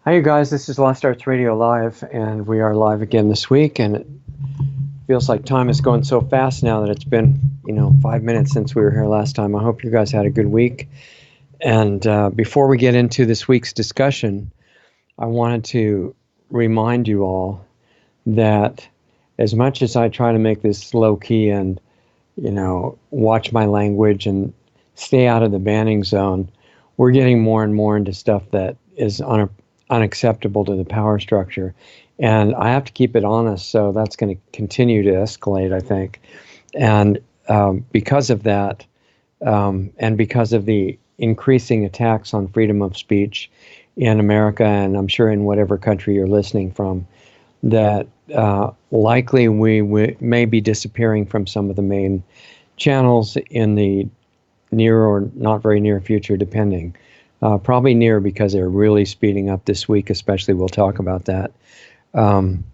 Hi, you guys. This is Lost Arts Radio Live, and we are live again this week. And it feels like time is going so fast now that it's been, 5 minutes since we were here last time. I hope you guys had a good week. And before we get into this week's discussion, I wanted to remind you all that as much as I try to make this low key and, watch my language and stay out of the banning zone, we're getting more and more into stuff that is unacceptable to the power structure. And I have to keep it honest, so that's going to continue to escalate, I think. And because of that, and because of the increasing attacks on freedom of speech in America, and I'm sure in whatever country you're listening from, that likely we may be disappearing from some of the main channels in the near or not very near future, depending. Probably near, because they're really speeding up this week, especially. We'll talk about that. And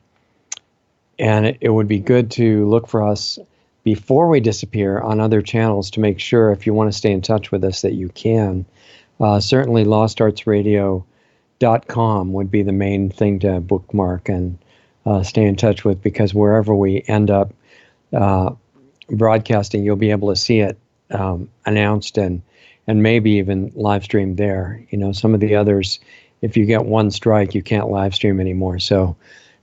it would be good to look for us before we disappear on other channels to make sure, if you want to stay in touch with us, that you can. Certainly lostartsradio.com would be the main thing to bookmark and stay in touch with, because wherever we end up broadcasting, you'll be able to see it announced and maybe even live streamed there. Some of the others, if you get one strike, you can't live stream anymore. So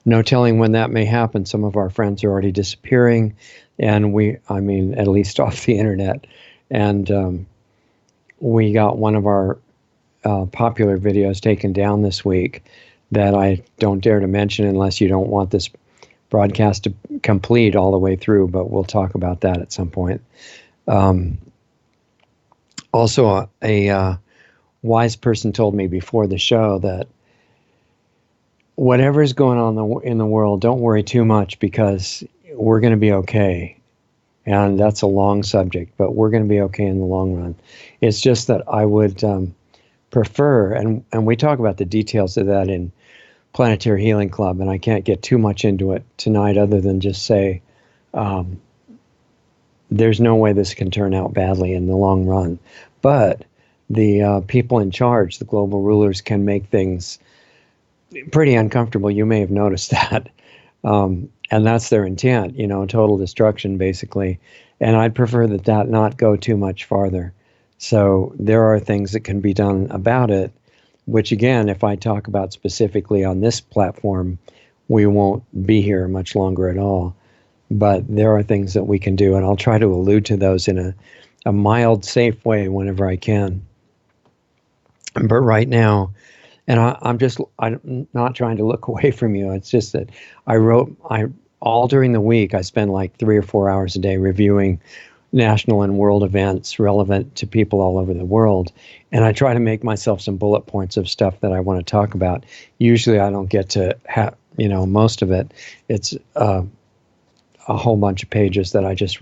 no telling when that may happen. Some of our friends are already disappearing, and at least off the internet. And we got one of our popular videos taken down this week that I don't dare to mention unless you don't want this broadcast to complete all the way through, but we'll talk about that at some point. Also, a wise person told me before the show that whatever is going on in the world, don't worry too much, because we're going to be okay. And that's a long subject, but we're going to be okay in the long run. It's just that I would prefer, and we talk about the details of that in Planetary Healing Club, and I can't get too much into it tonight other than just say there's no way this can turn out badly in the long run. But the people in charge, the global rulers, can make things pretty uncomfortable. You may have noticed that. And that's their intent, total destruction, basically. And I'd prefer that not go too much farther. So there are things that can be done about it, which, again, if I talk about specifically on this platform, we won't be here much longer at all. But there are things that we can do, and I'll try to allude to those in a mild, safe way whenever I can. But right now, and I'm not trying to look away from you. It's just that all during the week, I spend like 3 or 4 hours a day reviewing national and world events relevant to people all over the world. And I try to make myself some bullet points of stuff that I want to talk about. Usually I don't get to have, most of it. It's a whole bunch of pages that I just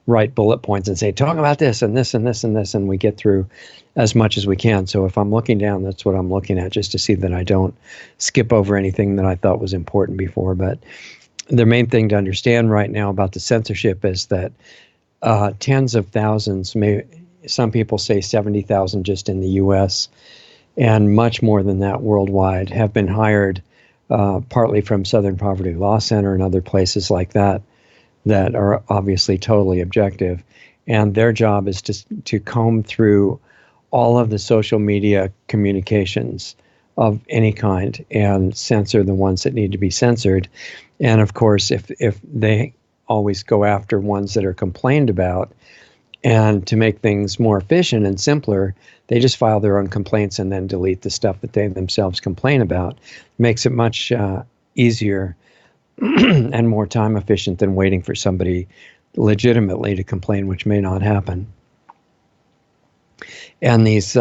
write bullet points and say, talk about this and this and this and this, and we get through as much as we can. So if I'm looking down, that's what I'm looking at, just to see that I don't skip over anything that I thought was important before. But the main thing to understand right now about the censorship is that tens of thousands, some people say 70,000 just in the U.S., and much more than that worldwide, have been hired partly from Southern Poverty Law Center and other places like that are obviously totally objective. And their job is to comb through all of the social media communications of any kind and censor the ones that need to be censored. And of course, if they always go after ones that are complained about, and to make things more efficient and simpler, they just file their own complaints and then delete the stuff that they themselves complain about. Makes it much easier and more time efficient than waiting for somebody legitimately to complain, which may not happen. And these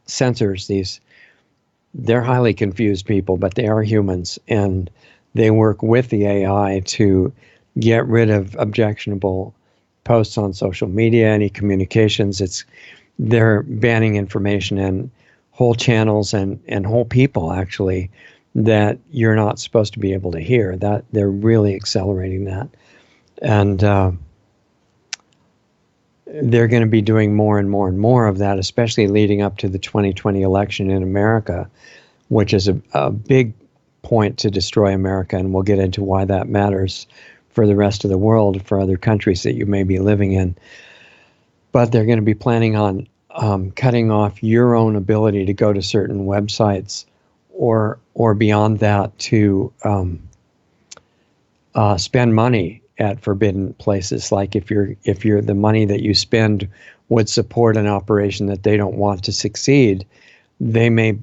censors, they're highly confused people, but they are humans, and they work with the AI to get rid of objectionable posts on social media, any communications. They're banning information and whole channels and whole people, actually, that you're not supposed to be able to hear. That they're really accelerating that. And they're going to be doing more and more and more of that, especially leading up to the 2020 election in America, which is a big point to destroy America, and we'll get into why that matters for the rest of the world, for other countries that you may be living in. But they're going to be planning on cutting off your own ability to go to certain websites, or beyond that, to spend money at forbidden places. Like if the money that you spend would support an operation that they don't want to succeed, they may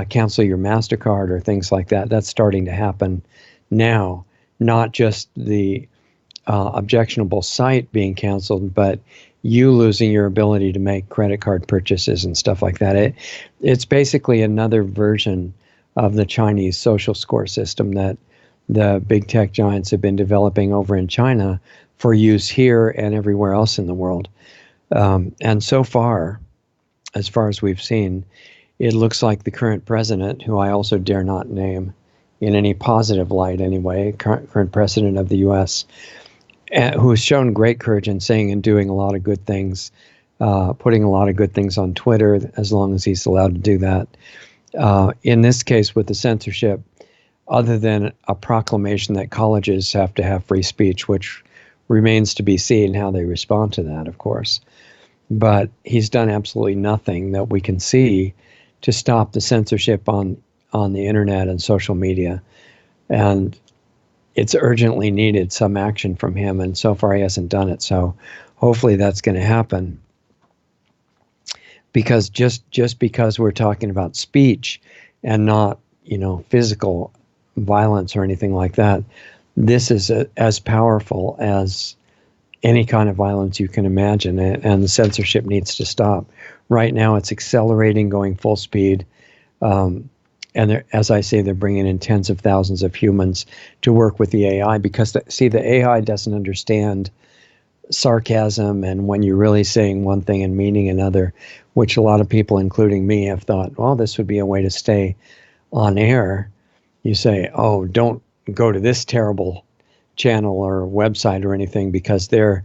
cancel your MasterCard or things like that. That's starting to happen now. Not just the objectionable site being canceled, but you losing your ability to make credit card purchases and stuff like that. It's basically another version of the Chinese social score system that the big tech giants have been developing over in China for use here and everywhere else in the world. And so far, as far as we've seen, it looks like the current president, who I also dare not name in any positive light anyway, current president of the U.S., who has shown great courage in saying and doing a lot of good things, putting a lot of good things on Twitter, as long as he's allowed to do that. In this case, with the censorship, other than a proclamation that colleges have to have free speech, which remains to be seen how they respond to that, of course. But he's done absolutely nothing that we can see to stop the censorship on the internet and social media. And it's urgently needed some action from him, and so far he hasn't done it. So hopefully that's going to happen. Because just because we're talking about speech and not, physical violence or anything like that, this is as powerful as any kind of violence you can imagine, and the censorship needs to stop. Right now it's accelerating, going full speed. And as I say, they're bringing in tens of thousands of humans to work with the AI because, the AI doesn't understand sarcasm and when you're really saying one thing and meaning another, which a lot of people, including me, have thought, well, this would be a way to stay on air. You say, oh, don't go to this terrible channel or website or anything because they're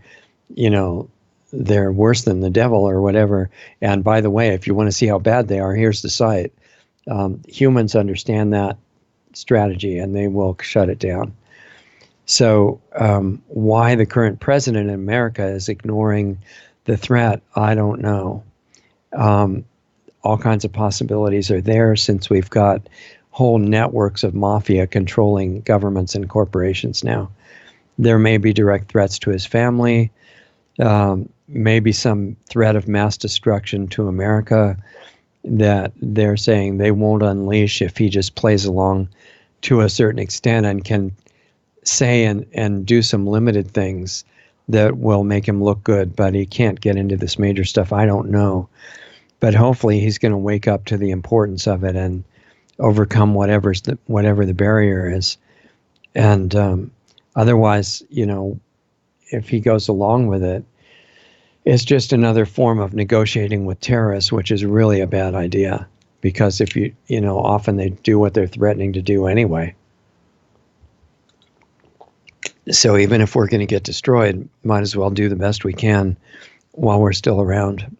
worse than the devil or whatever. And by the way, if you want to see how bad they are, here's the site. Humans understand that strategy and they will shut it down. So why the current president in America is ignoring the threat, I don't know. All kinds of possibilities are there since we've got whole networks of mafia controlling governments and corporations now. There may be direct threats to his family, maybe some threat of mass destruction to America that they're saying they won't unleash if he just plays along to a certain extent and can say and do some limited things that will make him look good, but he can't get into this major stuff. I don't know. But hopefully he's going to wake up to the importance of it and overcome whatever the barrier is. And otherwise, if he goes along with it, it's just another form of negotiating with terrorists, which is really a bad idea. Because if often they do what they're threatening to do anyway. So even if we're going to get destroyed, might as well do the best we can while we're still around.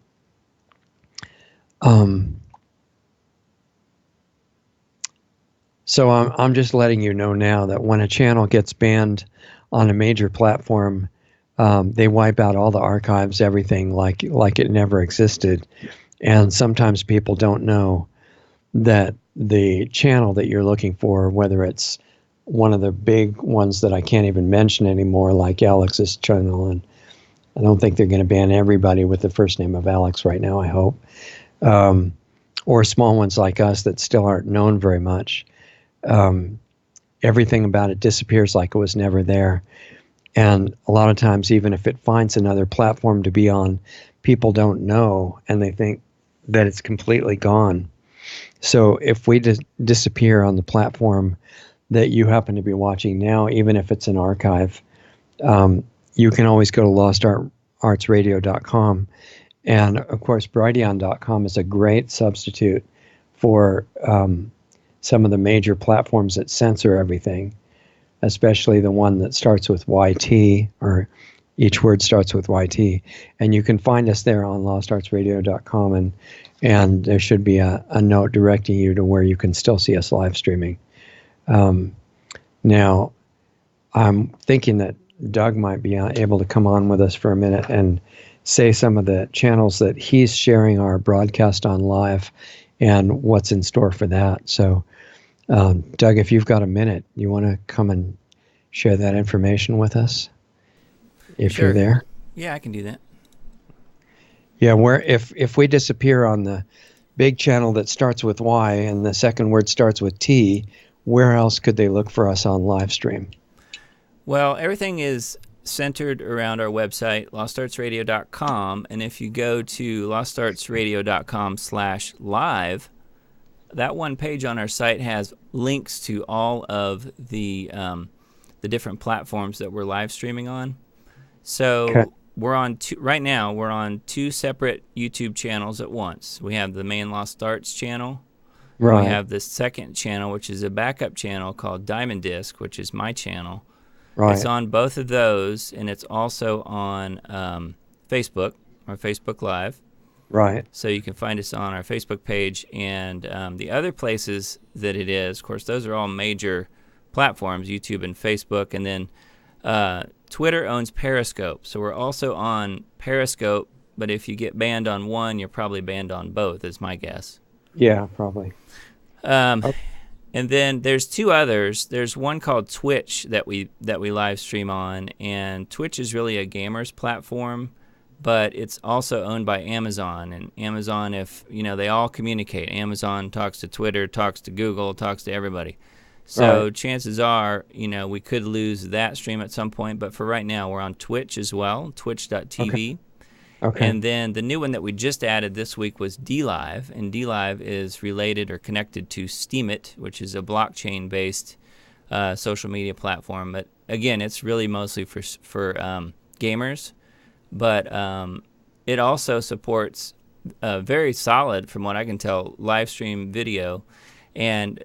So I'm just letting you know now that when a channel gets banned on a major platform, they wipe out all the archives, everything like it never existed. And sometimes people don't know that the channel that you're looking for, whether it's one of the big ones that I can't even mention anymore, like Alex's channel, and I don't think they're going to ban everybody with the first name of Alex right now, I hope, or small ones like us that still aren't known very much. Everything about it disappears like it was never there. And a lot of times, even if it finds another platform to be on, people don't know and they think that it's completely gone. So if we disappear on the platform that you happen to be watching now, even if it's an archive, you can always go to lostartsradio.com. And of course, Brighteon.com is a great substitute for some of the major platforms that censor everything, especially the one that starts with YT or Each word starts with YT. And you can find us there on lostartsradio.com, and there should be a note directing you to where you can still see us live streaming. Now, I'm thinking that Doug might be able to come on with us for a minute and say some of the channels that he's sharing our broadcast on live and what's in store for that. So, Doug, if you've got a minute, you want to come and share that information with us? If Sure. you're there. Yeah, I can do that. Yeah, where if we disappear on the big channel that starts with Y and the second word starts with T, where else could they look for us on live stream? Well, everything is centered around our website, lostartsradio.com, and if you go to lostartsradio.com/live, that one page on our site has links to all of the different platforms that we're live streaming on. So Okay. we're on right now. We're on two separate YouTube channels at once. We have the main Lost Arts channel. Right. We have the second channel, which is a backup channel called Diamond Disc, which is my channel. Right. It's on both of those, and it's also on Facebook or Facebook Live. Right. So you can find us on our Facebook page, and the other places that it is, of course, those are all major platforms, YouTube and Facebook, and then Twitter owns Periscope. So we're also on Periscope, but if you get banned on one, you're probably banned on both, is my guess. Yeah, probably. And then there's two others. There's one called Twitch that we live stream on, and Twitch is really a gamer's platform, but it's also owned by Amazon. And Amazon, they all communicate. Amazon talks to Twitter, talks to Google, talks to everybody. So Right. chances are, we could lose that stream at some point. But for right now, we're on Twitch as well, twitch.tv. Okay. And then the new one that we just added this week was DLive, and DLive is related or connected to Steemit, which is a blockchain-based social media platform. But again, it's really mostly for gamers, but it also supports very solid, from what I can tell, live stream video. And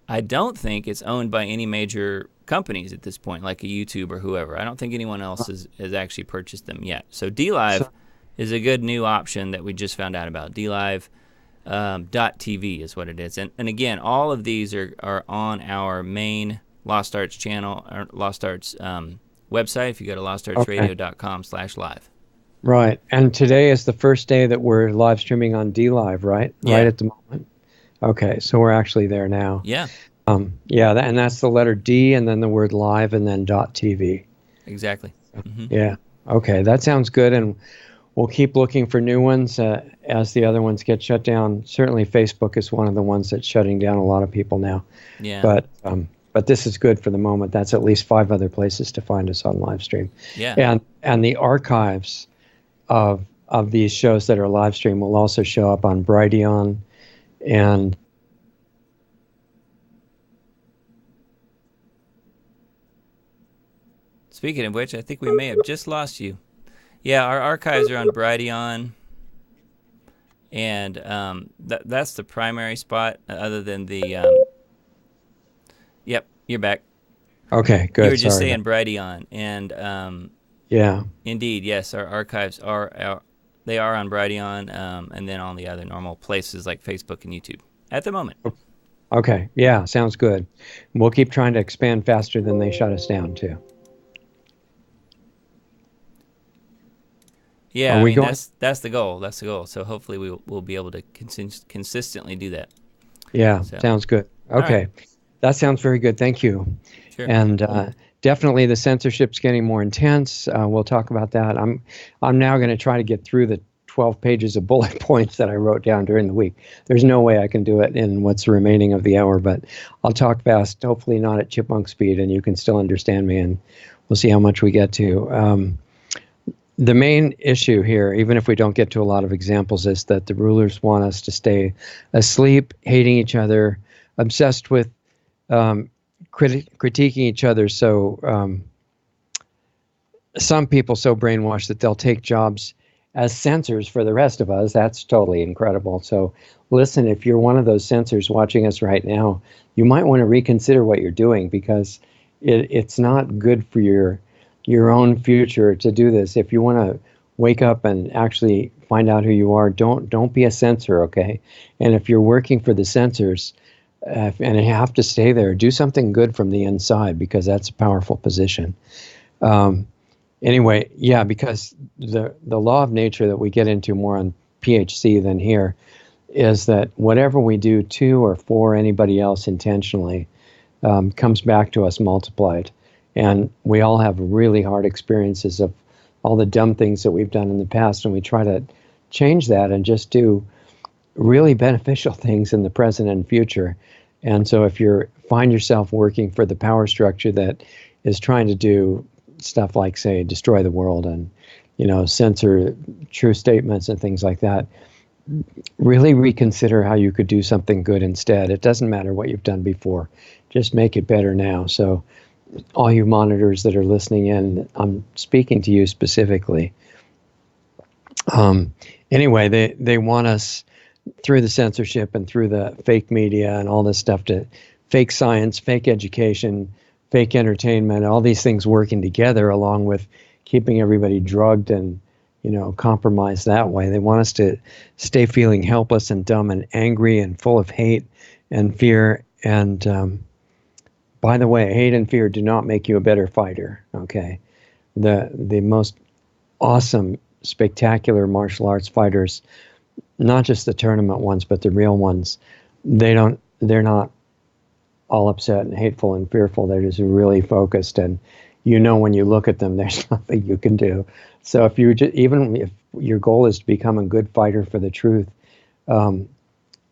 I don't think it's owned by any major companies at this point, like a YouTube or whoever. I don't think anyone else has actually purchased them yet. So DLive is a good new option that we just found out about. DLive .tv is what it is. And again, all of these are on our main Lost Arts channel, or Lost Arts website, if you go to lostartsradio.com/live. Right. And today is the first day that we're live streaming on DLive, right? Yeah. Right at the moment. Okay, so we're actually there now. Yeah, Yeah, and that's the letter D and then the word live and then .tv. exactly. Mm-hmm. Yeah. Okay, that sounds good, and we'll keep looking for new ones as the other ones get shut down. Certainly Facebook is one of the ones that's shutting down a lot of people now. Yeah. But this is good for the moment. That's at least 5 other places to find us on live stream. Yeah. And the archives of these shows that are live stream will also show up on Brighteon and Speaking of which, I think we may have just lost you. Yeah, our archives are on Brighteon, and that's the primary spot, other than the... Yep, you're back. Okay, good. You were just Sorry. saying Brighteon, and Yeah. indeed, yes, our archives are they are on Brighteon, and then on the other normal places like Facebook and YouTube at the moment. Okay. Yeah, sounds good. We'll keep trying to expand faster than they shut us down too. Yeah, Are I we mean, going- that's the goal. That's the goal. So hopefully we'll be able to consistently do that. Yeah, So. sounds good. All Okay. right. That sounds very good. Thank you. Sure. And definitely the censorship's getting more intense. We'll talk about that. I'm now going to try to get through the 12 pages of bullet points that I wrote down during the week. There's no way I can do it in what's remaining of the hour, but I'll talk fast, hopefully not at chipmunk speed, and you can still understand me, and we'll see how much we get to. The main issue here, even if we don't get to a lot of examples, is that the rulers want us to stay asleep, hating each other, obsessed with critiquing each other. So some people so brainwashed that they'll take jobs as censors for the rest of us. That's totally incredible. So listen, if you're one of those censors watching us right now, you might want to reconsider what you're doing, because it's not good for your your own future to do this. If you want to wake up and actually find out who you are, don't be a censor, okay? And if you're working for the censors, and you have to stay there, do something good from the inside, because that's a powerful position. Anyway, yeah, because the law of nature that we get into more on PHC than here is that whatever we do to or for anybody else intentionally comes back to us multiplied. And we all have really hard experiences of all the dumb things that we've done in the past, and we try to change that and just do really beneficial things in the present and future. And so if you find yourself working for the power structure that is trying to do stuff like, say, destroy the world and, censor true statements and things like that, really reconsider how you could do something good instead. It doesn't matter what you've done before. Just make it better now. So all you monitors that are listening in, I'm speaking to you specifically. Anyway, they want us through the censorship and through the fake media and all this stuff to fake science, fake education, fake entertainment, all these things working together along with keeping everybody drugged and, compromised that way. They want us to stay feeling helpless and dumb and angry and full of hate and fear. And by the way, hate and fear do not make you a better fighter, okay? The most awesome, spectacular martial arts fighters, not just the tournament ones, but the real ones, they're not all upset and hateful and fearful. They're just really focused, and when you look at them, there's nothing you can do. So even if your goal is to become a good fighter for the truth,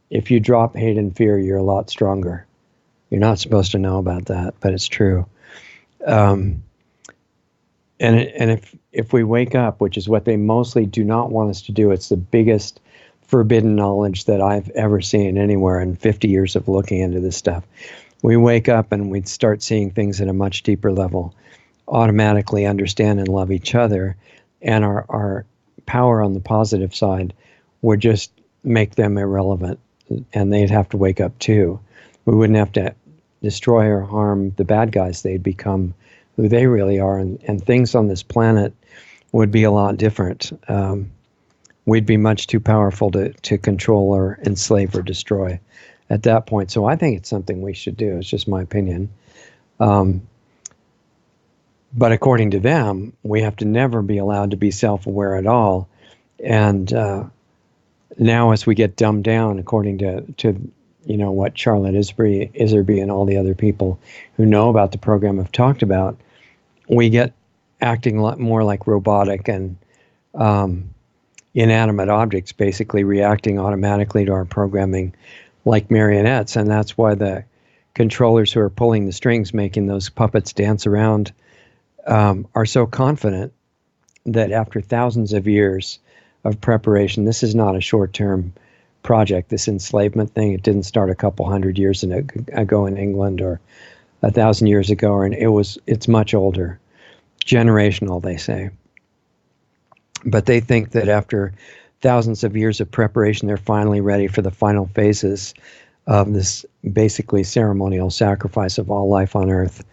if you drop hate and fear, you're a lot stronger. You're not supposed to know about that, but it's true. And if we wake up, which is what they mostly do not want us to do, it's the biggest forbidden knowledge that I've ever seen anywhere in 50 years of looking into this stuff. We wake up and we'd start seeing things at a much deeper level, automatically understand and love each other, and our power on the positive side would just make them irrelevant, and they'd have to wake up too. We wouldn't have to destroy or harm the bad guys. They'd become who they really are, and things on this planet would be a lot different. We'd be much too powerful to control or enslave or destroy at that point. So I think it's something we should do. It's just my opinion. But according to them, we have to never be allowed to be self-aware at all. And now as we get dumbed down, according to what Charlotte Iserby and all the other people who know about the program have talked about, we get acting a lot more like robotic and inanimate objects, basically reacting automatically to our programming like marionettes. And that's why the controllers who are pulling the strings, making those puppets dance around, are so confident that after thousands of years of preparation, this is not a short-term project, this enslavement thing. It didn't start a couple hundred years ago in England or 1,000 years ago, and it's much older, generational, they say. But they think that after thousands of years of preparation, they're finally ready for the final phases of this basically ceremonial sacrifice of all life on Earth.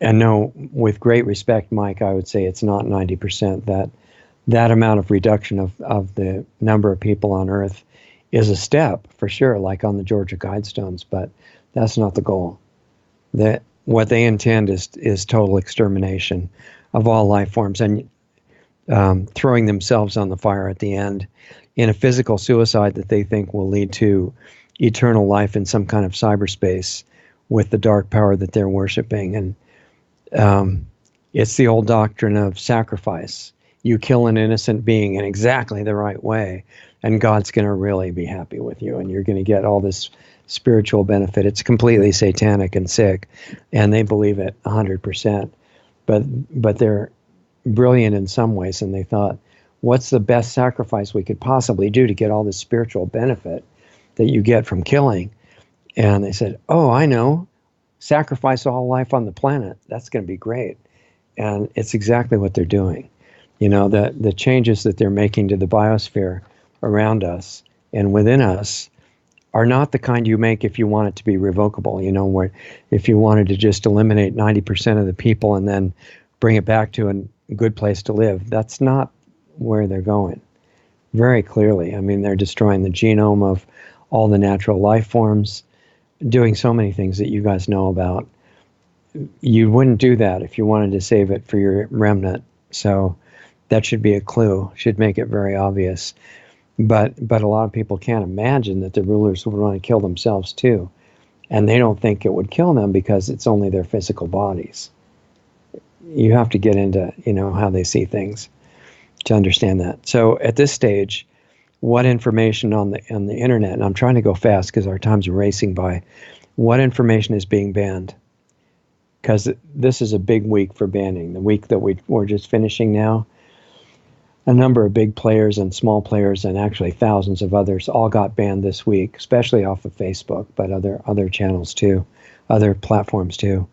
And no, with great respect, Mike, I would say it's not 90%. That amount of reduction of the number of people on Earth is a step, for sure, like on the Georgia Guidestones, but that's not the goal. What they intend is total extermination of all life forms, and throwing themselves on the fire at the end in a physical suicide that they think will lead to eternal life in some kind of cyberspace with the dark power that they're worshiping. And it's the old doctrine of sacrifice. You kill an innocent being in exactly the right way, and God's going to really be happy with you, and you're going to get all this spiritual benefit. It's completely satanic and sick, and they believe it 100%. But they're brilliant in some ways, and they thought, what's the best sacrifice we could possibly do to get all this spiritual benefit that you get from killing? And they said, oh, I know. Sacrifice all life on the planet. That's going to be great. And it's exactly what they're doing. The changes that they're making to the biosphere around us and within us are not the kind you make if you want it to be revocable, where if you wanted to just eliminate 90% of the people and then bring it back to a good place to live. That's not where they're going. Very clearly. I mean, they're destroying the genome of all the natural life forms, doing so many things that you guys know about. You wouldn't do that if you wanted to save it for your remnant. So that should be a clue, should make it very obvious. But a lot of people can't imagine that the rulers would want to kill themselves too. And they don't think it would kill them because it's only their physical bodies. You have to get into, how they see things to understand that. So at this stage, what information on the internet, and I'm trying to go fast because our time's racing by, what information is being banned? Because this is a big week for banning. The week that we're just finishing now, a number of big players and small players and actually thousands of others all got banned this week, especially off of Facebook, but other channels too, other platforms too.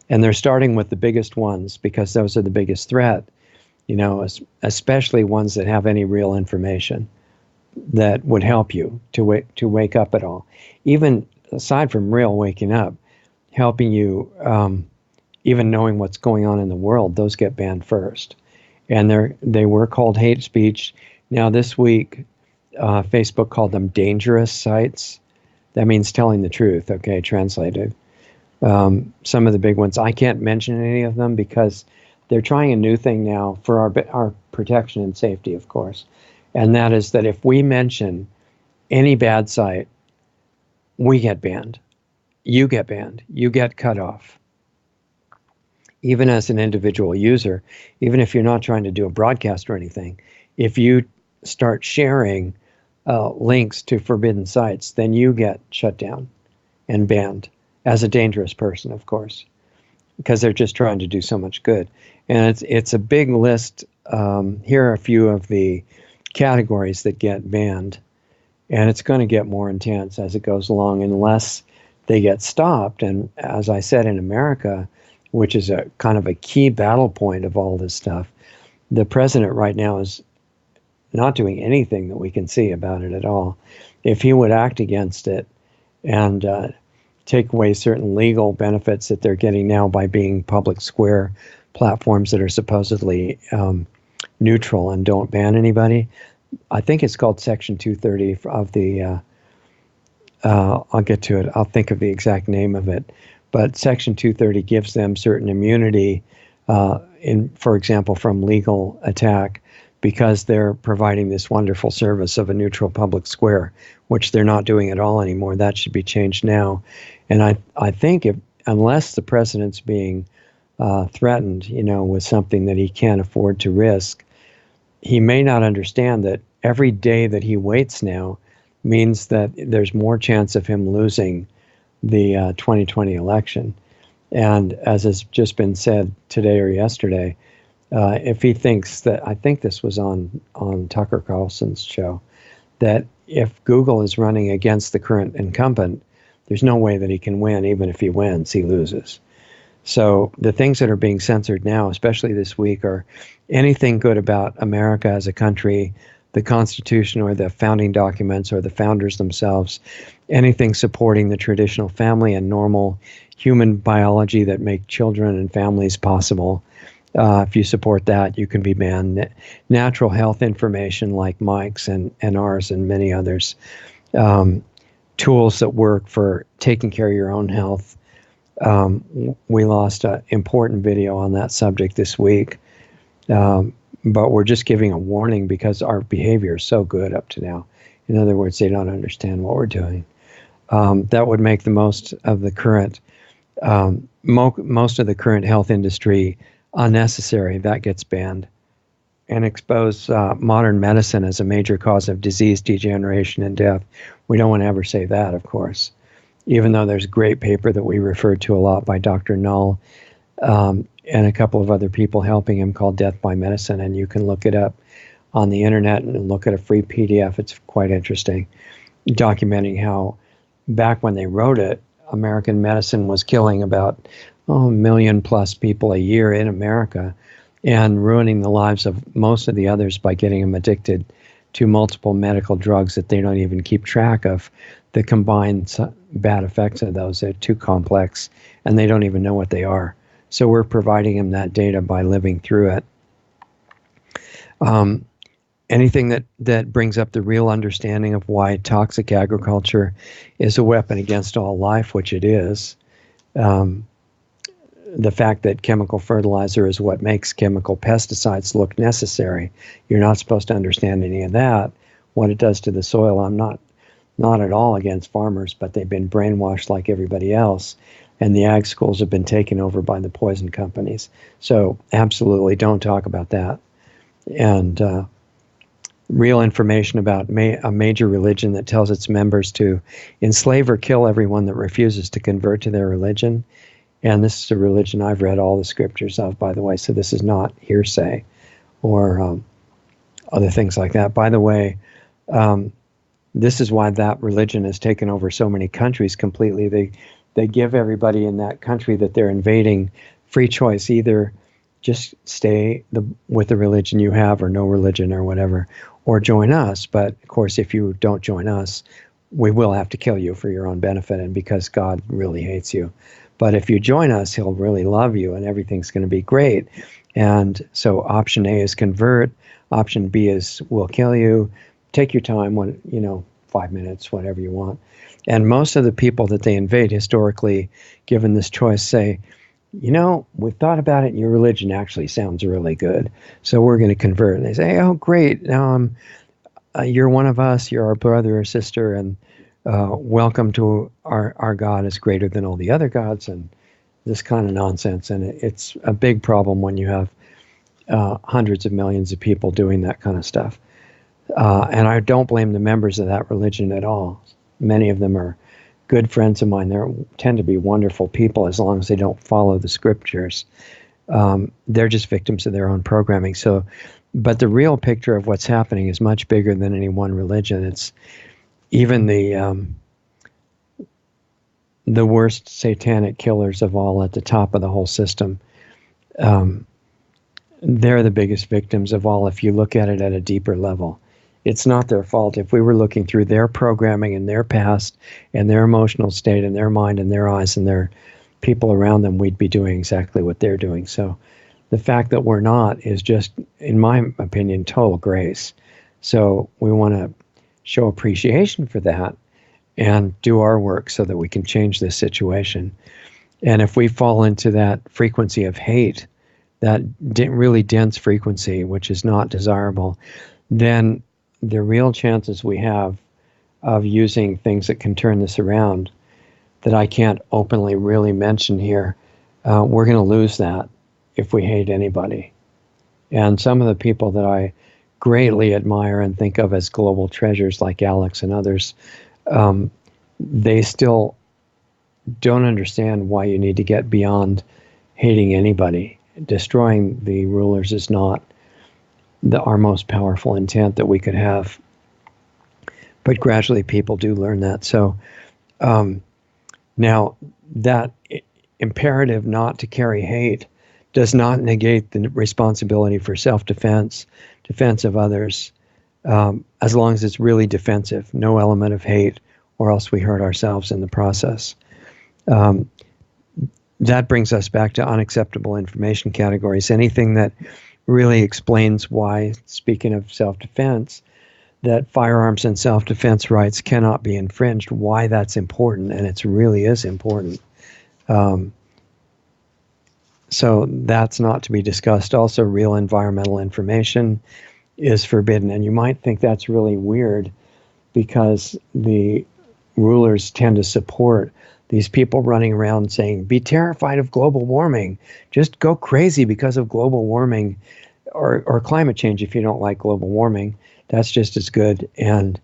And they're starting with the biggest ones because those are the biggest threat, especially ones that have any real information that would help you to wake up at all. Even aside from real waking up, helping you, even knowing what's going on in the world, those get banned first. And they were called hate speech. Now this week, Facebook called them dangerous sites. That means telling the truth, okay, translated. Some of the big ones, I can't mention any of them because they're trying a new thing now for our protection and safety, of course. And that is that if we mention any bad site, we get banned. You get banned. You get cut off. Even as an individual user, even if you're not trying to do a broadcast or anything, if you start sharing links to forbidden sites, then you get shut down and banned as a dangerous person, of course, because they're just trying to do so much good. And it's a big list. Here are a few of the categories that get banned, and it's going to get more intense as it goes along unless they get stopped. And as I said, in America, which is a kind of a key battle point of all this stuff, the president right now is not doing anything that we can see about it at all. If he would act against it and take away certain legal benefits that they're getting now by being public square platforms that are supposedly neutral and don't ban anybody, I think it's called Section 230 of the, I'll get to it, I'll think of the exact name of it. But Section 230 gives them certain immunity, for example, from legal attack, because they're providing this wonderful service of a neutral public square, which they're not doing at all anymore. That should be changed now. And I think unless the president's being threatened, with something that he can't afford to risk, he may not understand that every day that he waits now means that there's more chance of him losing the 2020 election. And as has just been said today or yesterday, if he thinks that, I think this was on Tucker Carlson's show, that if Google is running against the current incumbent, there's no way that he can win. Even if he wins, he loses. So the things that are being censored now, especially this week, are anything good about America as a country, the Constitution or the founding documents or the founders themselves, anything supporting the traditional family and normal human biology that make children and families possible. If you support that, you can be banned. Natural health information like Mike's and ours and many others. Tools that work for taking care of your own health. We lost an important video on that subject this week. But we're just giving a warning because our behavior is so good up to now. In other words, they don't understand what we're doing. That would make the most of the current health industry unnecessary. That gets banned. And expose modern medicine as a major cause of disease, degeneration, and death. We don't want to ever say that, of course, even though there's a great paper that we referred to a lot by Dr. Null and a couple of other people helping him called Death by Medicine. And you can look it up on the internet and look at a free PDF. It's quite interesting, documenting how back when they wrote it, American medicine was killing about 1 million plus people a year in America and ruining the lives of most of the others by getting them addicted to multiple medical drugs that they don't even keep track of the combined bad effects of those. They're too complex, and they don't even know what they are. So we're providing them that data by living through it. Anything that brings up the real understanding of why toxic agriculture is a weapon against all life, which it is. The fact that chemical fertilizer is what makes chemical pesticides look necessary. You're not supposed to understand any of that. What it does to the soil, I'm not at all against farmers, but they've been brainwashed like everybody else. And the ag schools have been taken over by the poison companies. So absolutely don't talk about that. And real information about a major religion that tells its members to enslave or kill everyone that refuses to convert to their religion. And this is a religion I've read all the scriptures of, by the way, so this is not hearsay or other things like that. By the way, this is why that religion has taken over so many countries completely. They give everybody in that country that they're invading free choice, either just stay with the religion you have or no religion or whatever, or join us. But of course, if you don't join us, we will have to kill you for your own benefit and because God really hates you. But if you join us, he'll really love you and everything's going to be great. And so option A is convert. Option B is we'll kill you. Take your time, 5 minutes, whatever you want. And most of the people that they invade historically, given this choice, say, we've thought about it and your religion actually sounds really good. So we're going to convert. And they say, oh, great. Now you're one of us. You're our brother or sister. And welcome to our God is greater than all the other gods. And this kind of nonsense. And it's a big problem when you have hundreds of millions of people doing that kind of stuff. And I don't blame the members of that religion at all. Many of them are good friends of mine. They tend to be wonderful people as long as they don't follow the scriptures. They're just victims of their own programming. So, but the real picture of what's happening is much bigger than any one religion. It's even the worst satanic killers of all at the top of the whole system. They're the biggest victims of all if you look at it at a deeper level. It's not their fault. If we were looking through their programming and their past and their emotional state and their mind and their eyes and their people around them, we'd be doing exactly what they're doing. So the fact that we're not is just, in my opinion, total grace. So we want to show appreciation for that and do our work so that we can change this situation. And if we fall into that frequency of hate, that really dense frequency, which is not desirable, then the real chances we have of using things that can turn this around that I can't openly really mention here, we're going to lose that if we hate anybody. And some of the people that I greatly admire and think of as global treasures like Alex and others, they still don't understand why you need to get beyond hating anybody. Destroying the rulers is not our most powerful intent that we could have. But gradually people do learn that. So now that imperative not to carry hate does not negate the responsibility for self-defense, defense of others, as long as it's really defensive, no element of hate, or else we hurt ourselves in the process. That brings us back to unacceptable information categories. Anything that really explains why, speaking of self-defense, that firearms and self-defense rights cannot be infringed, why that's important, and it really is important. So that's not to be discussed. Also, real environmental information is forbidden, and you might think that's really weird because the rulers tend to support these people running around saying, be terrified of global warming. Just go crazy because of global warming or climate change if you don't like global warming. That's just as good. And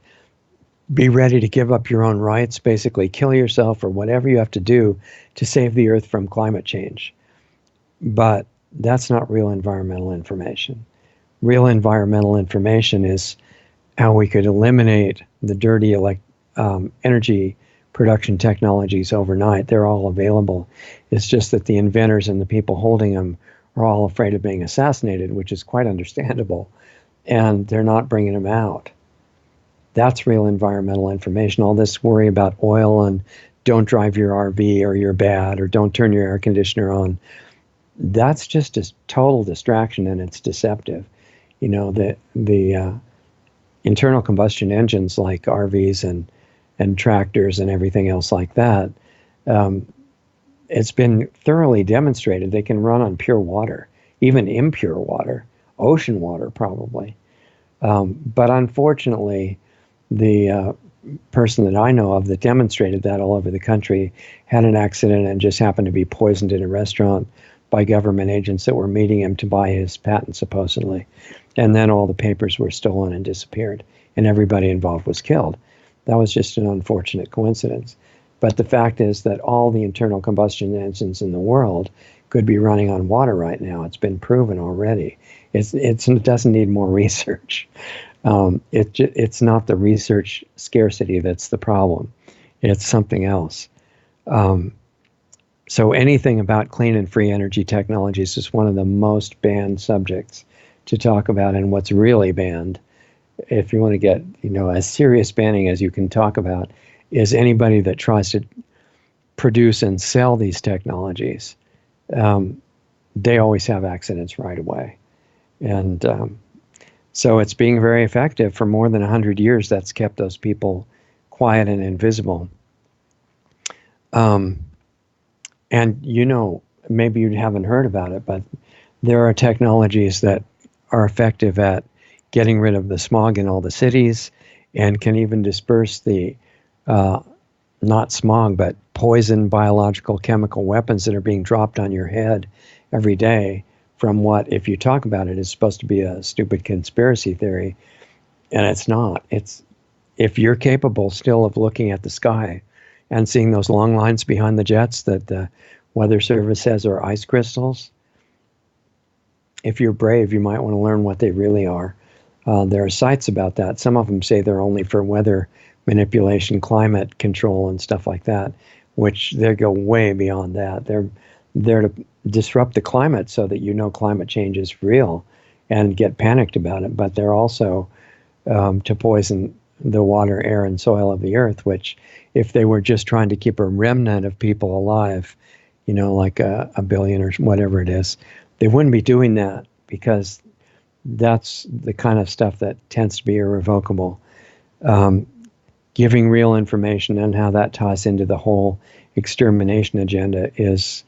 be ready to give up your own rights, basically kill yourself or whatever you have to do to save the earth from climate change. But that's not real environmental information. Real environmental information is how we could eliminate the dirty energy production technologies overnight. They're all available. It's just that the inventors and the people holding them are all afraid of being assassinated, which is quite understandable. And they're not bringing them out. That's real environmental information. All this worry about oil and don't drive your RV or you're bad or don't turn your air conditioner on, that's just a total distraction, and it's deceptive. The internal combustion engines like RVs and tractors and everything else like that, it's been thoroughly demonstrated they can run on pure water, even impure water, ocean water probably. But unfortunately, the person that I know of that demonstrated that all over the country had an accident and just happened to be poisoned in a restaurant by government agents that were meeting him to buy his patent, supposedly. And then all the papers were stolen and disappeared, and everybody involved was killed. That was just an unfortunate coincidence. But the fact is that all the internal combustion engines in the world could be running on water right now. It's been proven already. It doesn't need more research. It's not the research scarcity that's the problem. It's something else. So anything about clean and free energy technologies is one of the most banned subjects to talk about. And what's really banned, if you want to get as serious banning as you can talk about, is anybody that tries to produce and sell these technologies. They always have accidents right away. And so it's being very effective. For more than 100 years, that's kept those people quiet and invisible. And maybe you haven't heard about it, but there are technologies that are effective at getting rid of the smog in all the cities and can even disperse the, not smog, but poison, biological, chemical weapons that are being dropped on your head every day from what, if you talk about it, is supposed to be a stupid conspiracy theory. And it's not. It's, if you're capable still of looking at the sky and seeing those long lines behind the jets that the Weather Service says are ice crystals, if you're brave, you might want to learn what they really are. There are sites about that. Some of them say they're only for weather manipulation, climate control, and stuff like that, which they go way beyond that. They're there to disrupt the climate so that climate change is real and get panicked about it. But they're also to poison the water, air, and soil of the earth, which if they were just trying to keep a remnant of people alive, like a billion or whatever it is, they wouldn't be doing that, because that's the kind of stuff that tends to be irrevocable. Giving real information and how that ties into the whole extermination agenda is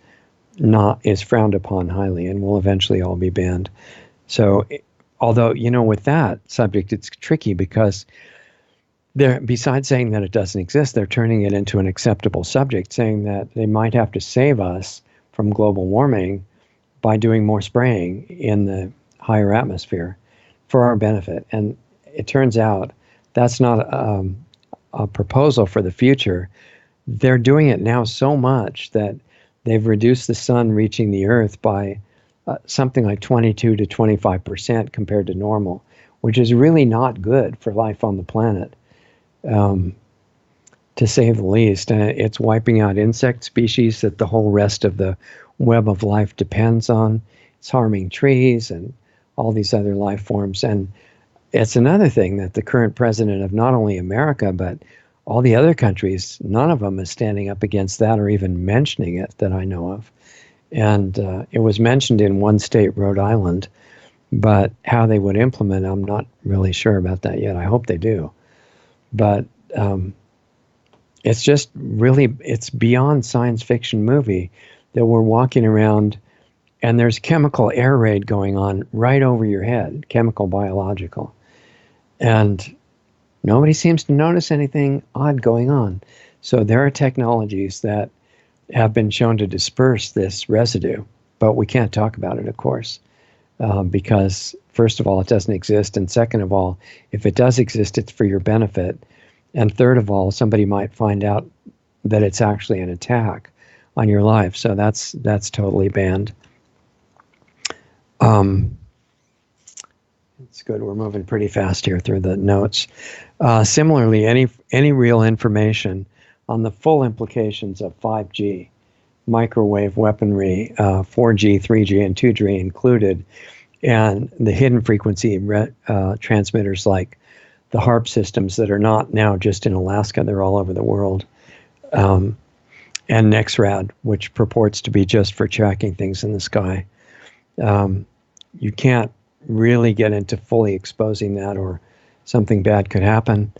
frowned upon highly and will eventually all be banned. So, although, with that subject, it's tricky because besides saying that it doesn't exist, they're turning it into an acceptable subject, saying that they might have to save us from global warming by doing more spraying in the higher atmosphere for our benefit. And it turns out that's not a proposal for the future. They're doing it now so much that they've reduced the sun reaching the earth by something like 22 to 25% compared to normal, which is really not good for life on the planet, to say the least. And it's wiping out insect species that the whole rest of the web of life depends on. It's harming trees and all these other life forms. And it's another thing that the current president of not only America, but all the other countries, none of them is standing up against that or even mentioning it that I know of. And it was mentioned in one state, Rhode Island, but how they would implement, I'm not really sure about that yet. I hope they do. But it's just really, it's beyond science fiction movie that we're walking around and there's chemical air raid going on right over your head, chemical, biological. And nobody seems to notice anything odd going on. So there are technologies that have been shown to disperse this residue, but we can't talk about it, of course, because first of all, it doesn't exist. And second of all, if it does exist, it's for your benefit. And third of all, somebody might find out that it's actually an attack on your life. So that's totally banned. It's good. We're moving pretty fast here through the notes. Similarly, any real information on the full implications of 5G, microwave weaponry, 4G, 3G, and 2G included, and the hidden frequency transmitters like the HARP systems that are not now just in Alaska, they're all over the world. And NEXRAD, which purports to be just for tracking things in the sky. You can't really get into fully exposing that, or something bad could happen.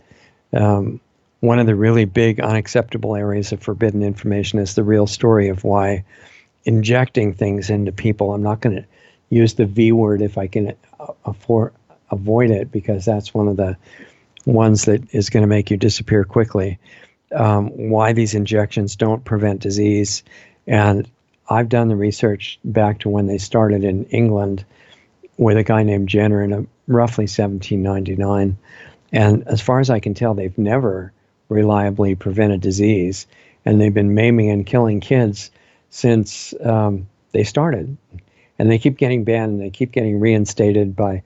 One of the really big unacceptable areas of forbidden information is the real story of why injecting things into people, I'm not going to use the V word if I can avoid it, because that's one of the ones that is going to make you disappear quickly. Why these injections don't prevent disease. And I've done the research back to when they started in England with a guy named Jenner in roughly 1799. And as far as I can tell, they've never reliably prevented disease. And they've been maiming and killing kids since they started. And they keep getting banned, and they keep getting reinstated by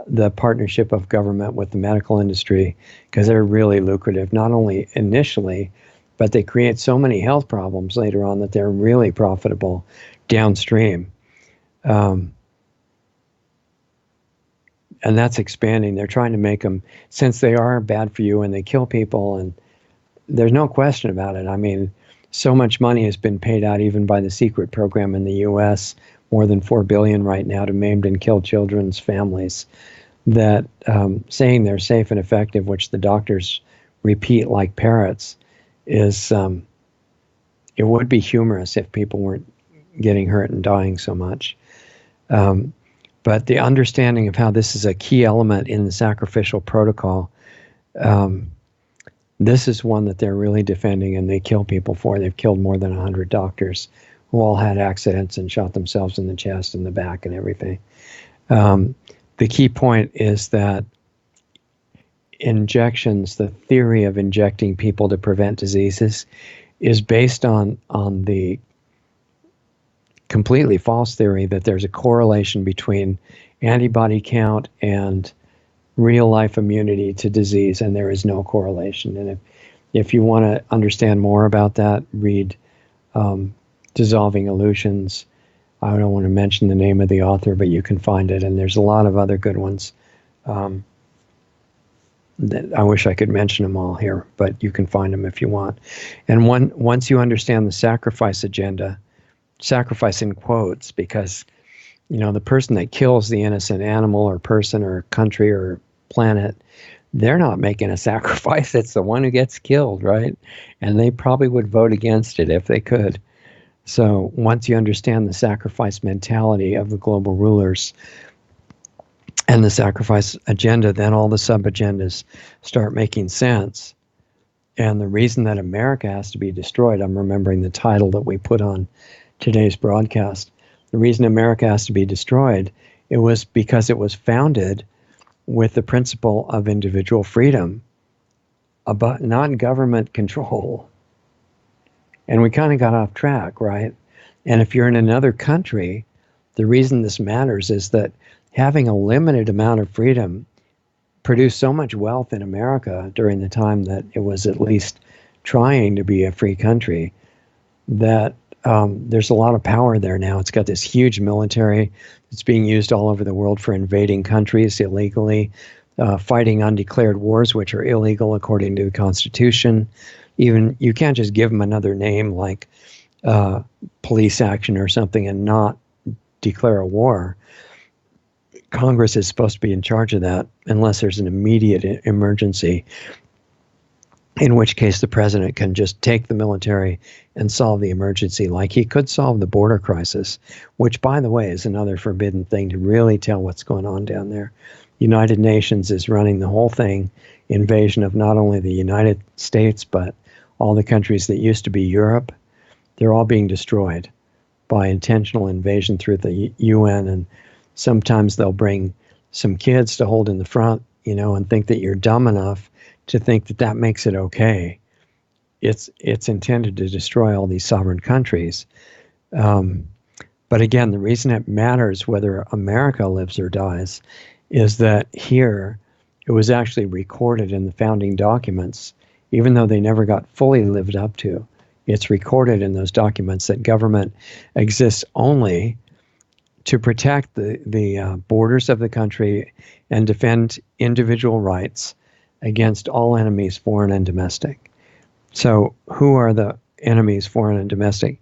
the partnership of government with the medical industry, because they're really lucrative, not only initially, but they create so many health problems later on that they're really profitable downstream. And that's expanding. They're trying to make them, since they are bad for you and they kill people, and there's no question about it. I mean, so much money has been paid out even by the secret program in the U.S., more than $4 billion right now, to maimed and killed children's families, that saying they're safe and effective, which the doctors repeat like parrots, is it would be humorous if people weren't getting hurt and dying so much. But the understanding of how this is a key element in the sacrificial protocol, this is one that they're really defending, and they kill people for. They've killed more than 100 doctors who all had accidents and shot themselves in the chest and the back and everything. The key point is that injections, the theory of injecting people to prevent diseases, is based on the completely false theory that there's a correlation between antibody count and real life immunity to disease, and there is no correlation. And if you want to understand more about that, read Dissolving Illusions. I don't want to mention the name of the author, but you can find it, and there's a lot of other good ones. That I wish I could mention them all here, but you can find them if you want. And once you understand the sacrifice agenda, sacrifice in quotes, because the person that kills the innocent animal or person or country or planet, they're not making a sacrifice. It's the one who gets killed, right? And they probably would vote against it if they could. So once you understand the sacrifice mentality of the global rulers and the sacrifice agenda, then all the sub-agendas start making sense. And the reason that America has to be destroyed, I'm remembering the title that we put on today's broadcast, the reason America has to be destroyed, it was because it was founded with the principle of individual freedom, about non-government control. And we kind of got off track, right? And if you're in another country, the reason this matters is that having a limited amount of freedom produced so much wealth in America during the time that it was at least trying to be a free country, that there's a lot of power there now. It's got this huge military. It's being used all over the world for invading countries illegally, fighting undeclared wars, which are illegal according to the Constitution. Even you can't just give them another name like police action or something and not declare a war. Congress is supposed to be in charge of that unless there's an immediate emergency, in which case the president can just take the military and solve the emergency, like he could solve the border crisis, which, by the way, is another forbidden thing to really tell what's going on down there. United Nations is running the whole thing, invasion of not only the United States, but all the countries that used to be Europe. They're all being destroyed by intentional invasion through the UN, and sometimes they'll bring some kids to hold in the front, and think that you're dumb enough to think that that makes it okay. It's intended to destroy all these sovereign countries. But again, the reason it matters whether America lives or dies is that here it was actually recorded in the founding documents, even though they never got fully lived up to. It's recorded in those documents that government exists only to protect the borders of the country and defend individual rights, against all enemies, foreign and domestic. So who are the enemies, foreign and domestic?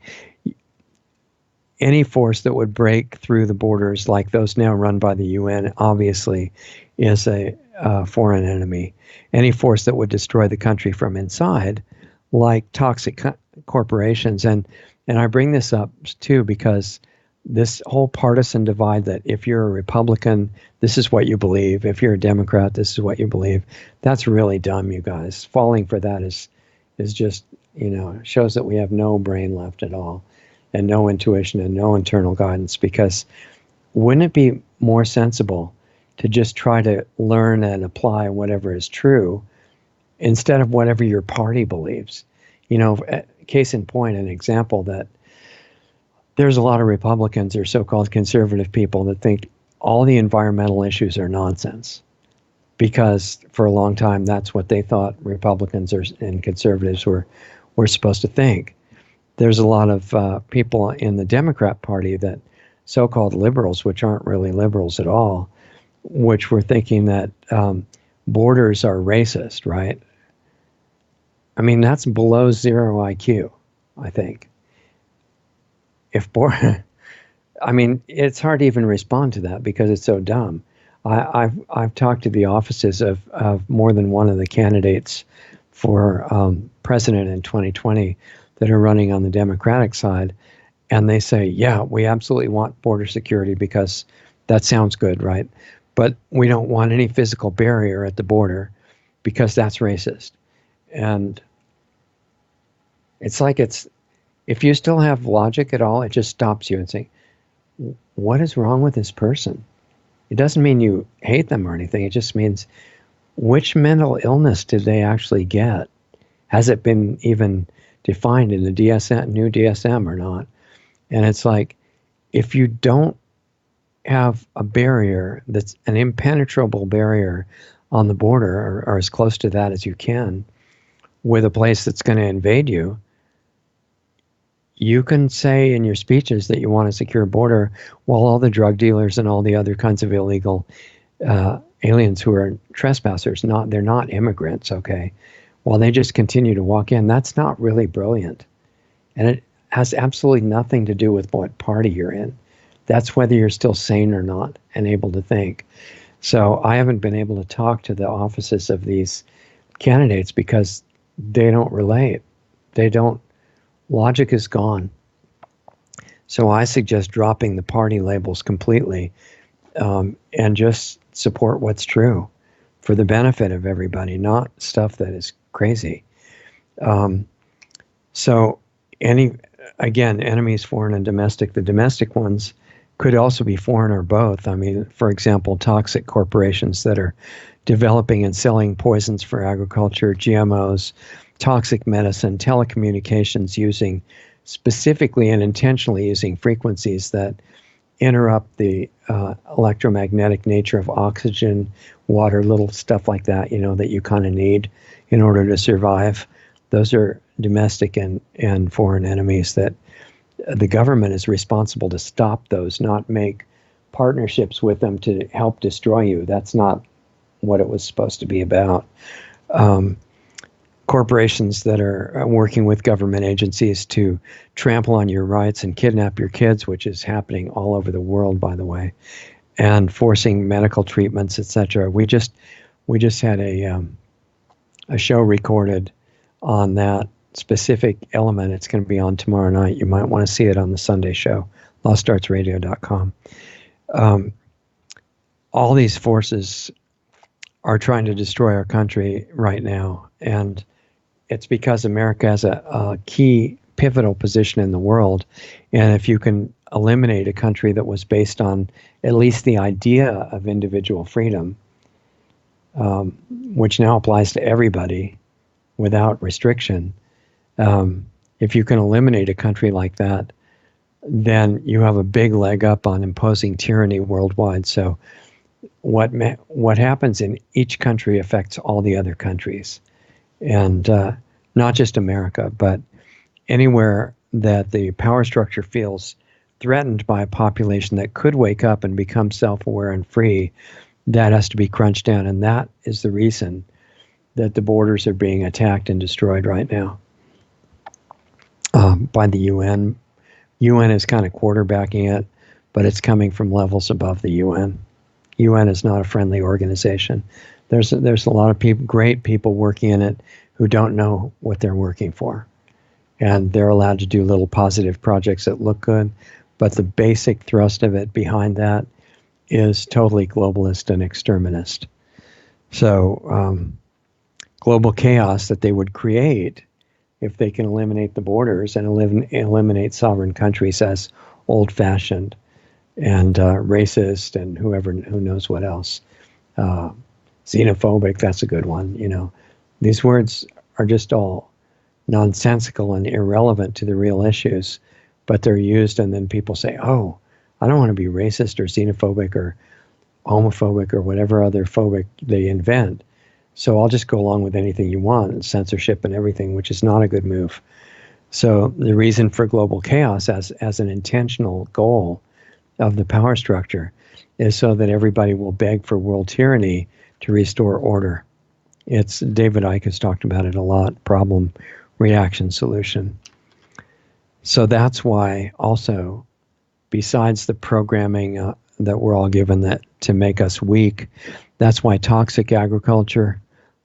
Any force that would break through the borders, like those now run by the UN, obviously is a foreign enemy. Any force that would destroy the country from inside, like toxic corporations. And I bring this up too because this whole partisan divide that if you're a Republican, this is what you believe. If you're a Democrat, this is what you believe. That's really dumb, you guys. Falling for that is just, shows that we have no brain left at all, and no intuition and no internal guidance. Because wouldn't it be more sensible to just try to learn and apply whatever is true instead of whatever your party believes? Case in point, an example that there's a lot of Republicans or so-called conservative people that think all the environmental issues are nonsense, because for a long time that's what they thought Republicans and conservatives were supposed to think. There's a lot of people in the Democrat Party, that so-called liberals, which aren't really liberals at all, which were thinking that borders are racist, right? I mean, that's below zero IQ, I think. I mean, it's hard to even respond to that because it's so dumb. I've talked to the offices of more than one of the candidates for president in 2020 that are running on the Democratic side, and they say, yeah, we absolutely want border security because that sounds good, right? But we don't want any physical barrier at the border because that's racist. And it's like if you still have logic at all, it just stops you and saying, what is wrong with this person? It doesn't mean you hate them or anything. It just means, which mental illness did they actually get? Has it been even defined in the new DSM or not? And it's like, if you don't have a barrier that's an impenetrable barrier on the border, or as close to that as you can, with a place that's going to invade you, you can say in your speeches that you want a secure border while all the drug dealers and all the other kinds of illegal aliens who are trespassers, they're not immigrants, okay? While they just continue to walk in, that's not really brilliant. And it has absolutely nothing to do with what party you're in. That's whether you're still sane or not and able to think. So I haven't been able to talk to the offices of these candidates because they don't relate. Logic is gone. So I suggest dropping the party labels completely and just support what's true for the benefit of everybody, not stuff that is crazy. So enemies, foreign and domestic. The domestic ones could also be foreign or both. I mean, for example, toxic corporations that are developing and selling poisons for agriculture, GMOs, toxic medicine, telecommunications, specifically and intentionally using frequencies that interrupt the electromagnetic nature of oxygen, water, little stuff like that, that you kind of need in order to survive. Those are domestic and foreign enemies that the government is responsible to stop those, not make partnerships with them to help destroy you. That's not what it was supposed to be about. Corporations that are working with government agencies to trample on your rights and kidnap your kids, which is happening all over the world, by the way, and forcing medical treatments, etc. We just had a show recorded on that specific element. It's going to be on tomorrow night. You might want to see it on the Sunday show, lostartsradio.com. All these forces are trying to destroy our country right now, and it's because America has a key pivotal position in the world. And if you can eliminate a country that was based on at least the idea of individual freedom, which now applies to everybody without restriction, if you can eliminate a country like that, then you have a big leg up on imposing tyranny worldwide. So what happens in each country affects all the other countries. And not just America, but anywhere that the power structure feels threatened by a population that could wake up and become self-aware and free, that has to be crunched down. And that is the reason that the borders are being attacked and destroyed right now by the UN. UN is kind of quarterbacking it, but it's coming from levels above the UN. UN is not a friendly organization. There's a lot of people, great people working in it who don't know what they're working for. And they're allowed to do little positive projects that look good, but the basic thrust of it behind that is totally globalist and exterminist. So global chaos that they would create if they can eliminate the borders and eliminate sovereign countries as old-fashioned and racist and who knows what else. Xenophobic, that's a good one. You know, these words are just all nonsensical and irrelevant to the real issues, but they're used, and then people say, oh, I don't want to be racist or xenophobic or homophobic or whatever other phobic they invent. So I'll just go along with anything you want, and censorship and everything, which is not a good move. So the reason for global chaos as an intentional goal of the power structure is so that everybody will beg for world tyranny to restore order. It's David Icke has talked about it a lot, problem, reaction, solution. So that's why also, besides the programming that we're all given that to make us weak, that's why toxic agriculture,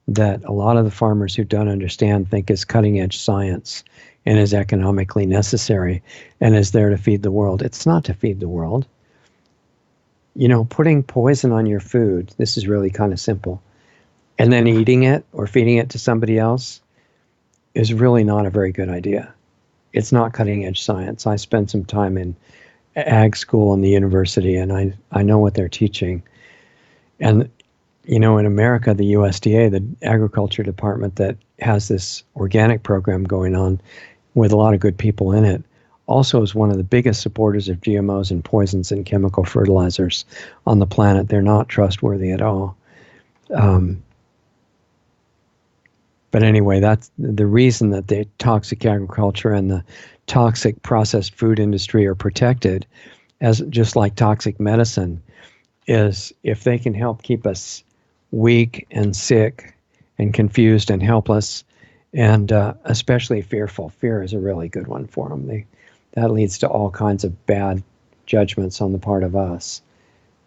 that a lot of the farmers who don't understand think is cutting edge science and is economically necessary and is there to feed the world. It's not to feed the world. You know, putting poison on your food, this is really kind of simple, and then eating it or feeding it to somebody else is really not a very good idea. It's not cutting edge science. I spent some time in ag school in the university, and I know what they're teaching. And, you know, in America, the USDA, the agriculture department that has this organic program going on with a lot of good people in it, also is one of the biggest supporters of GMOs and poisons and chemical fertilizers on the planet. They're not trustworthy at all. But anyway, that's the reason that the toxic agriculture and the toxic processed food industry are protected, as just like toxic medicine, is if they can help keep us weak and sick and confused and helpless and especially fearful. Fear is a really good one for them. That leads to all kinds of bad judgments on the part of us.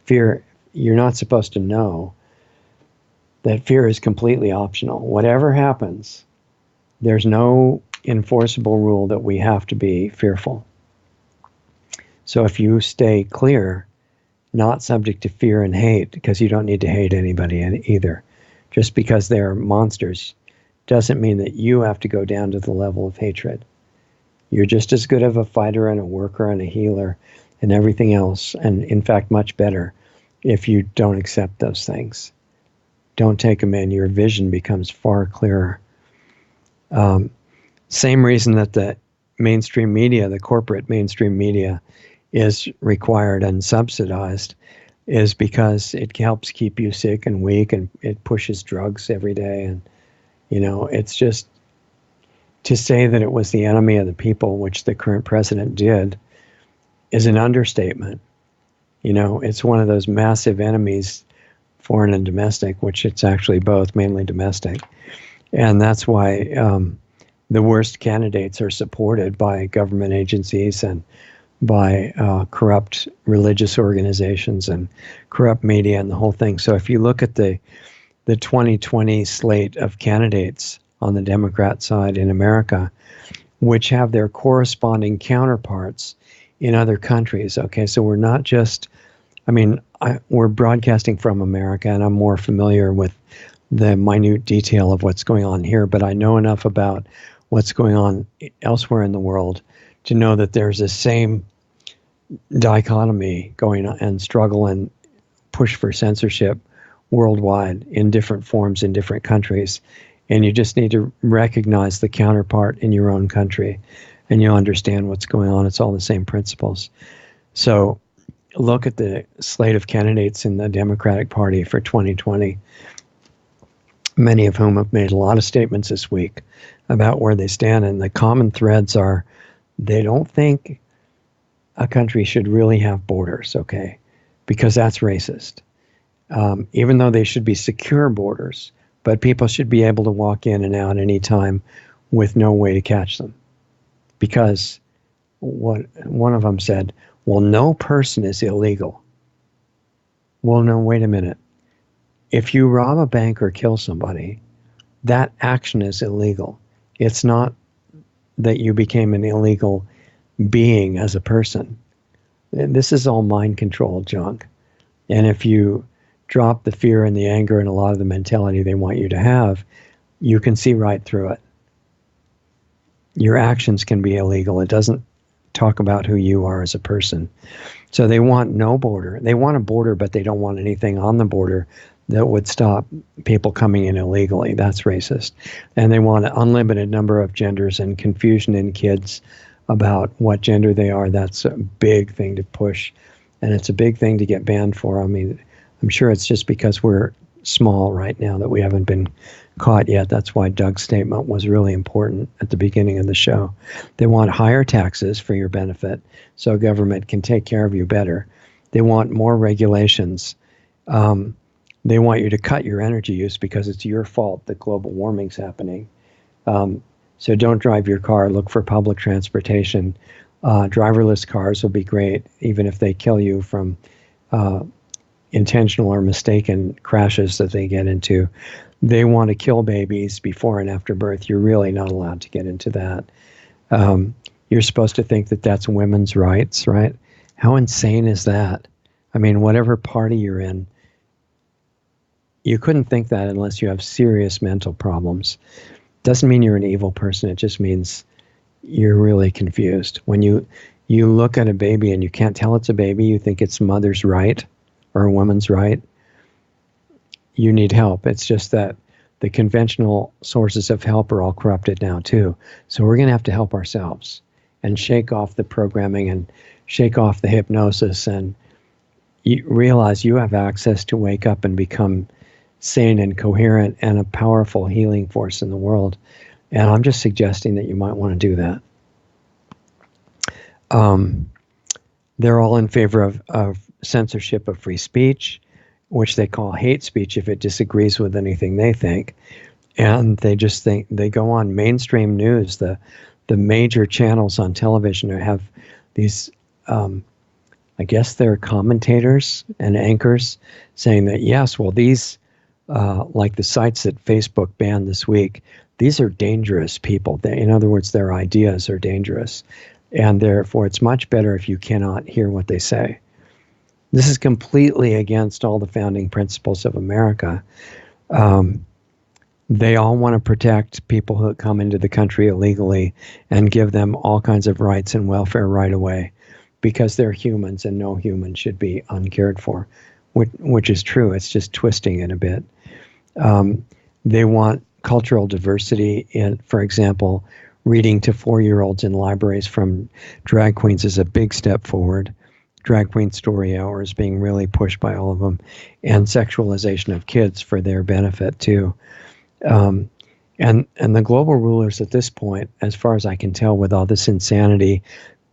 Fear, you're not supposed to know that fear is completely optional. Whatever happens, there's no enforceable rule that we have to be fearful. So if you stay clear, not subject to fear and hate, because you don't need to hate anybody either. Just because they're monsters doesn't mean that you have to go down to the level of hatred. You're just as good of a fighter and a worker and a healer and everything else, and in fact, much better if you don't accept those things. Don't take them in. Your vision becomes far clearer. Same reason that the mainstream media, the corporate mainstream media, is required and subsidized is because it helps keep you sick and weak, and it pushes drugs every day. And, you know, it's just to say that it was the enemy of the people, which the current president did, is an understatement. You know, it's one of those massive enemies, foreign and domestic, which it's actually both, mainly domestic. And that's why the worst candidates are supported by government agencies and by corrupt religious organizations and corrupt media and the whole thing. So if you look at the 2020 slate of candidates on the Democrat side in America, which have their corresponding counterparts in other countries. Okay, so we're not just, I mean, we're broadcasting from America, and I'm more familiar with the minute detail of what's going on here, but I know enough about what's going on elsewhere in the world to know that there's the same dichotomy going on and struggle and push for censorship worldwide in different forms in different countries. And you just need to recognize the counterpart in your own country, and you'll understand what's going on. It's all the same principles. So look at the slate of candidates in the Democratic Party for 2020, many of whom have made a lot of statements this week about where they stand. And the common threads are they don't think a country should really have borders, okay, because that's racist. Even though they should be secure borders, but people should be able to walk in and out anytime with no way to catch them. Because what one of them said, well, no person is illegal. Well, no, wait a minute. If you rob a bank or kill somebody, that action is illegal. It's not that you became an illegal being as a person. This is all mind control junk. And if you drop the fear and the anger and a lot of the mentality they want you to have, you can see right through it. Your actions can be illegal. It doesn't talk about who you are as a person. So they want no border. They want a border, but they don't want anything on the border that would stop people coming in illegally. That's racist. And they want an unlimited number of genders and confusion in kids about what gender they are. That's a big thing to push. And it's a big thing to get banned for. I mean, I'm sure it's just because we're small right now that we haven't been caught yet. That's why Doug's statement was really important at the beginning of the show. They want higher taxes for your benefit so government can take care of you better. They want more regulations. They want you to cut your energy use because it's your fault that global warming's happening. So don't drive your car. Look for public transportation. Driverless cars will be great, even if they kill you from intentional or mistaken crashes that they get into. They want to kill babies before and after birth. You're really not allowed to get into that. You're supposed to think that that's women's rights, right? How insane is that? I mean, whatever party you're in, you couldn't think that unless you have serious mental problems. Doesn't mean you're an evil person. It just means you're really confused. When you look at a baby and you can't tell it's a baby, you think it's mother's right or a woman's right, you need help. It's just that the conventional sources of help are all corrupted now too. So we're going to have to help ourselves and shake off the programming and shake off the hypnosis and you realize you have access to wake up and become sane and coherent and a powerful healing force in the world. And I'm just suggesting that you might want to do that. They're all in favor of censorship of free speech, which they call hate speech if it disagrees with anything they think. And they just think, they go on mainstream news, the major channels on television have these, I guess they're commentators and anchors saying that, yes, well, these, like the sites that Facebook banned this week, these are dangerous people. In other words, their ideas are dangerous. And therefore, it's much better if you cannot hear what they say. This is completely against all the founding principles of America. They all want to protect people who come into the country illegally and give them all kinds of rights and welfare right away because they're humans and no human should be uncared for, which is true. It's just twisting it a bit. They want cultural diversity in, for example, reading to 4-year-olds in libraries from drag queens is a big step forward. Drag queen story hours being really pushed by all of them, and sexualization of kids for their benefit too. And the global rulers at this point, as far as I can tell, with all this insanity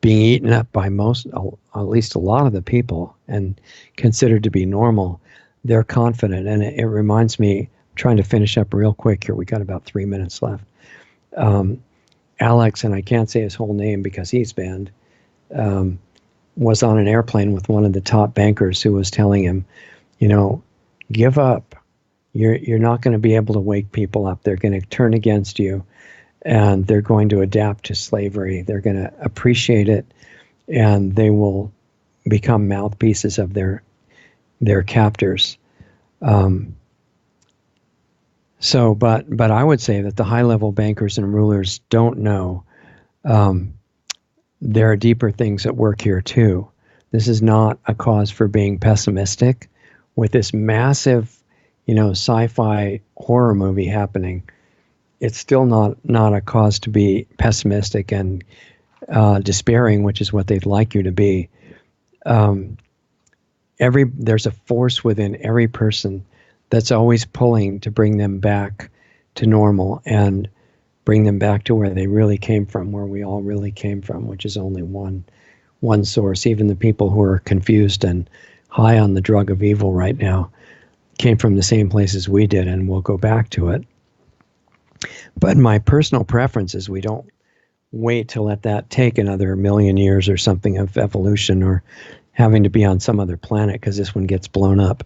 being eaten up by at least a lot of the people and considered to be normal, they're confident. And it reminds me, trying to finish up real quick here, we got about 3 minutes left. Alex, and I can't say his whole name because he's banned, was on an airplane with one of the top bankers who was telling him, give up. You're not going to be able to wake people up. They're going to turn against you, and they're going to adapt to slavery. They're going to appreciate it, and they will become mouthpieces of their captors. But I would say that the high-level bankers and rulers don't know. There are deeper things at work here too. This is not a cause for being pessimistic. With this massive, sci-fi horror movie happening, it's still not a cause to be pessimistic and despairing, which is what they'd like you to be. There's a force within every person that's always pulling to bring them back to normal and bring them back to where they really came from, where we all really came from, which is only one source. Even the people who are confused and high on the drug of evil right now, came from the same place as we did and will go back to it. But my personal preference is we don't wait to let that take another million years or something of evolution or having to be on some other planet because this one gets blown up.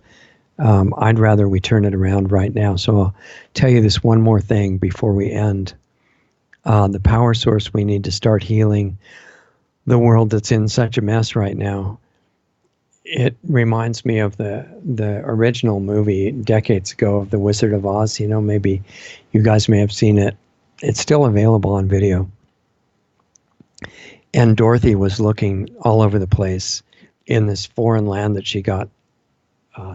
I'd rather we turn it around right now. So I'll tell you this one more thing before we end. The power source we need to start healing the world that's in such a mess right now. It reminds me of the original movie decades ago of The Wizard of Oz. You know, maybe you guys may have seen it. It's still available on video. And Dorothy was looking all over the place in this foreign land that she got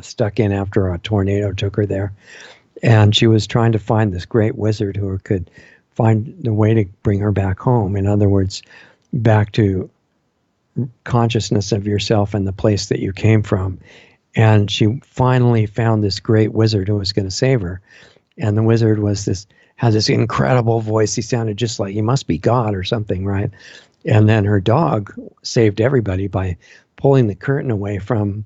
stuck in after a tornado took her there. And she was trying to find this great wizard who could find the way to bring her back home. In other words, back to consciousness of yourself and the place that you came from. And she finally found this great wizard who was going to save her. And the wizard had this incredible voice. He sounded just like, he must be God or something, right? And then her dog saved everybody by pulling the curtain away from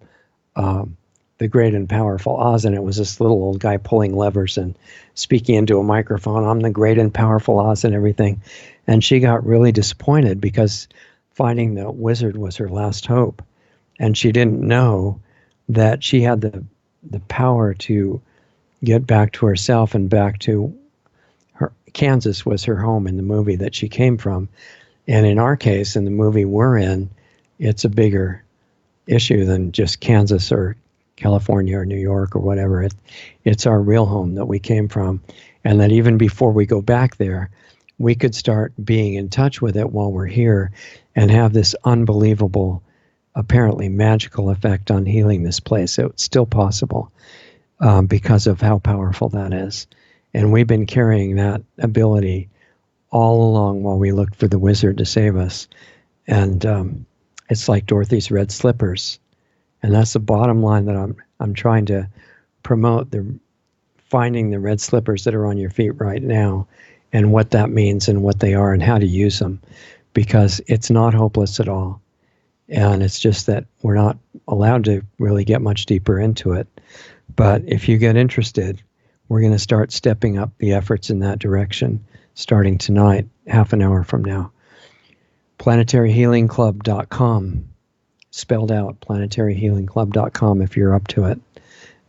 the great and powerful Oz. And it was this little old guy pulling levers and speaking into a microphone, I'm the great and powerful Oz and everything. And she got really disappointed because finding the wizard was her last hope. And she didn't know that she had the power to get back to herself and back to her. Kansas was her home in the movie that she came from. And in our case, in the movie we're in, it's a bigger issue than just Kansas or California or New York or whatever. It's our real home that we came from. And that even before we go back there, we could start being in touch with it while we're here and have this unbelievable, apparently magical effect on healing this place. So it's still possible because of how powerful that is. And we've been carrying that ability all along while we looked for the wizard to save us. And it's like Dorothy's red slippers. And that's the bottom line that I'm trying to promote, finding the red slippers that are on your feet right now and what that means and what they are and how to use them, because it's not hopeless at all. And it's just that we're not allowed to really get much deeper into it. But if you get interested, we're going to start stepping up the efforts in that direction starting tonight, half an hour from now. PlanetaryHealingClub.com, spelled out, PlanetaryHealingClub.com if you're up to it.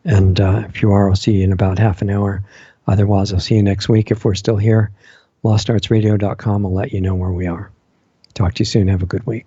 And if you are, I'll see you in about half an hour. Otherwise, I'll see you next week if we're still here. LostArtsRadio.com will let you know where we are. Talk to you soon. Have a good week.